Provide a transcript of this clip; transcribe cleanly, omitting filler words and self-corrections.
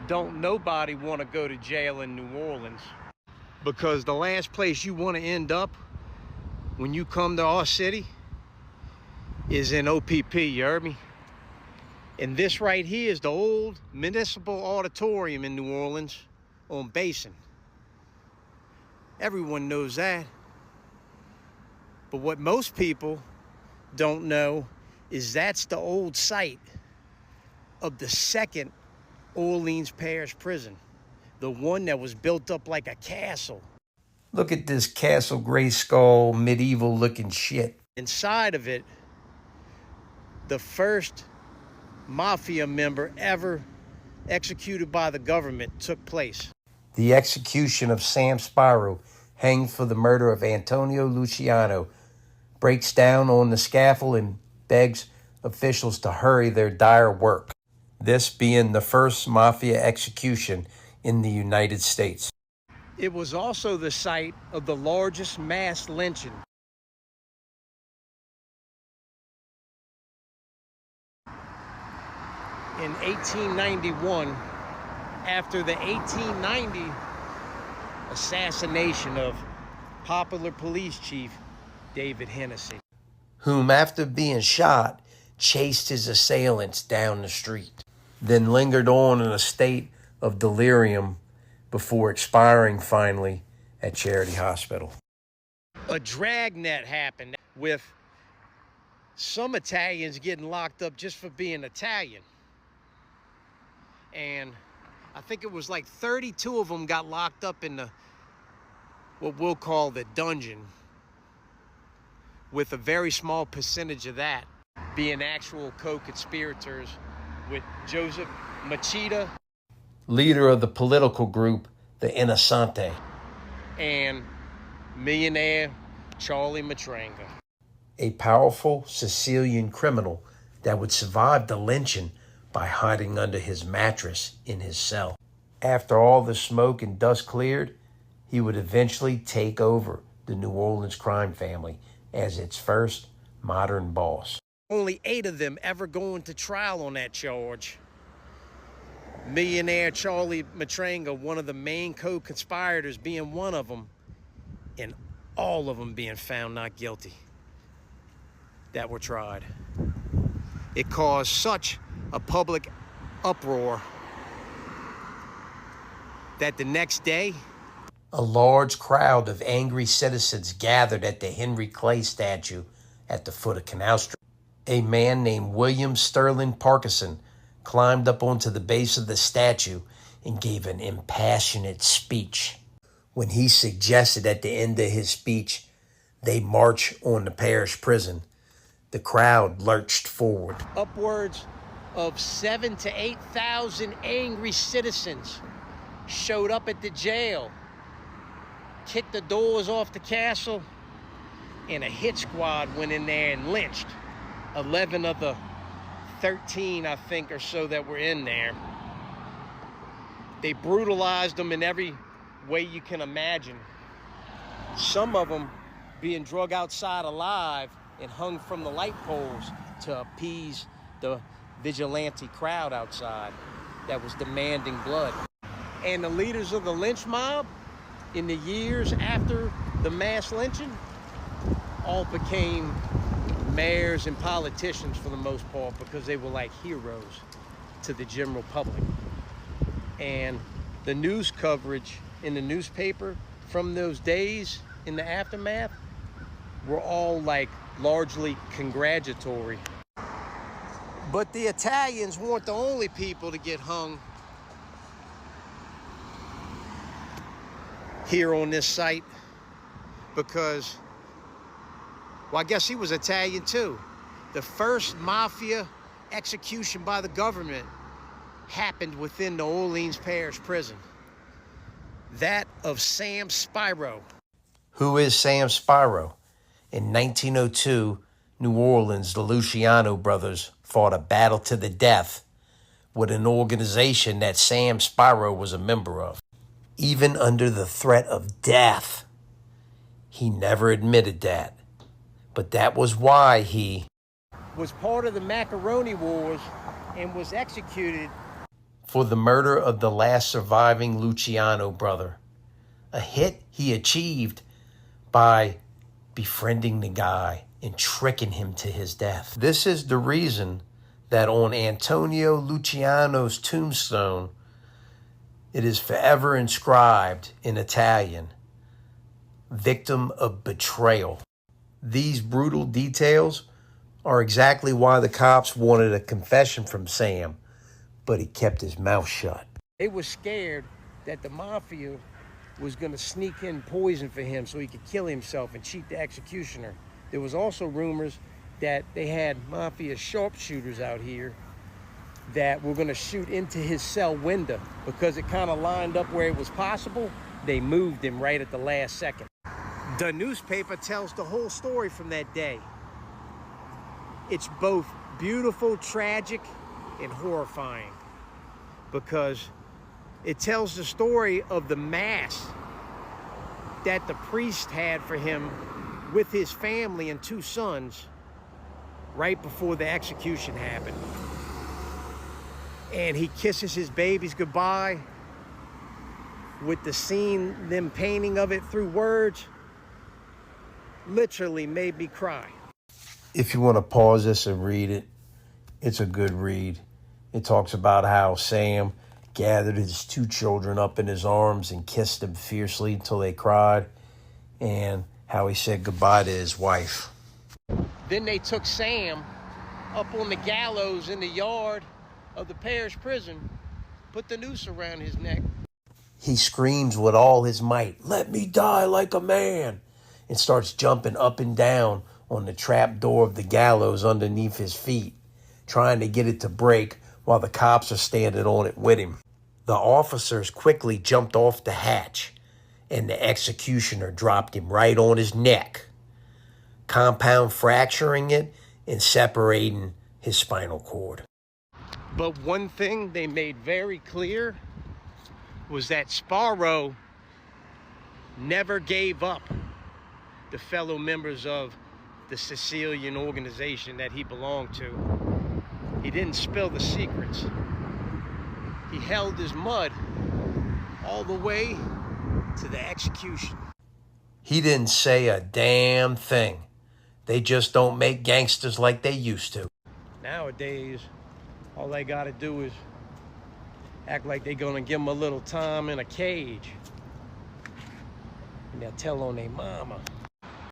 don't nobody want to go to jail in New Orleans, because the last place you want to end up when you come to our city is in OPP, you heard me? And this right here is the old municipal auditorium in New Orleans on Basin. Everyone knows that. But what most people don't know is that's the old site of the second Orleans Parish prison, the one that was built up like a castle. Look at this castle gray skull, medieval looking shit. Inside of it, the first Mafia member ever executed by the government took place. The execution of Sam Spiro, hanged for the murder of Antonio Luciano, breaks down on the scaffold and begs officials to hurry their dire work. This being the first Mafia execution in the United States. It was also the site of the largest mass lynching. In 1891, after the 1890 assassination of popular police chief David Hennessy, whom after being shot, chased his assailants down the street, then lingered on in a state of delirium before expiring finally at Charity Hospital. A dragnet happened with some Italians getting locked up just for being Italian. And I think it was like 32 of them got locked up in what we'll call the dungeon, with a very small percentage of that being actual co-conspirators with Joseph Machida, leader of the political group, the Innocente, and millionaire Charlie Matranga, a powerful Sicilian criminal that would survive the lynching by hiding under his mattress in his cell. After all the smoke and dust cleared, he would eventually take over the New Orleans crime family as its first modern boss. Only 8 of them ever going to trial on that charge. Millionaire Charlie Matranga, one of the main co-conspirators, being one of them, and all of them being found not guilty that were tried. It caused such a public uproar that the next day, a large crowd of angry citizens gathered at the Henry Clay statue at the foot of Canal Street. A man named William Sterling Parkinson climbed up onto the base of the statue and gave an impassioned speech. When he suggested at the end of his speech they march on the parish prison, the crowd lurched forward. Upwards of 7,000 to 8,000 angry citizens showed up at the jail, kicked the doors off the castle, and a hit squad went in there and lynched 11 of the 13, I think, or so that were in there. They brutalized them in every way you can imagine. Some of them being drug outside alive and hung from the light poles to appease the vigilante crowd outside that was demanding blood. And the leaders of the lynch mob in the years after the mass lynching all became mayors and politicians for the most part, because they were like heroes to the general public. And the news coverage in the newspaper from those days in the aftermath were all like largely congratulatory. But the Italians weren't the only people to get hung here on this site, because, well, I guess he was Italian too. The first Mafia execution by the government happened within the Orleans Parish prison. That of Sam Spiro. Who is Sam Spiro? In 1902, New Orleans, the Luciano brothers fought a battle to the death with an organization that Sam Spiro was a member of. Even under the threat of death, he never admitted that. But that was why he was part of the Macaroni Wars and was executed for the murder of the last surviving Luciano brother. A hit he achieved by befriending the guy and tricking him to his death. This is the reason that on Antonio Luciano's tombstone, it is forever inscribed in Italian, victim of betrayal. These brutal details are exactly why the cops wanted a confession from Sam, but he kept his mouth shut. They were scared that the Mafia was going to sneak in poison for him so he could kill himself and cheat the executioner. There was also rumors that they had Mafia sharpshooters out here that were going to shoot into his cell window. Because it kind of lined up where it was possible, they moved him right at the last second. The newspaper tells the whole story from that day. It's both beautiful, tragic, and horrifying, because it tells the story of the mass that the priest had for him with his family and 2 sons right before the execution happened. And he kisses his babies goodbye with the scene, them painting of it through words, literally made me cry. If you want to pause this and read it, it's a good read. It talks about how Sam gathered his 2 children up in his arms and kissed them fiercely until they cried, and how he said goodbye to his wife. Then they took Sam up on the gallows in the yard of the parish prison, put the noose around his neck. He screams with all his might, "Let me die like a man," and starts jumping up and down on the trap door of the gallows underneath his feet, trying to get it to break while the cops are standing on it with him. The officers quickly jumped off the hatch, and the executioner dropped him right on his neck, compound fracturing it and separating his spinal cord. But one thing they made very clear was that Sparrow never gave up the fellow members of the Sicilian organization that he belonged to. He didn't spill the secrets. He held his mud all the way to the execution. He didn't say a damn thing. They just don't make gangsters like they used to. Nowadays, all they gotta do is act like they're gonna give them a little time in a cage, and they'll tell on their mama.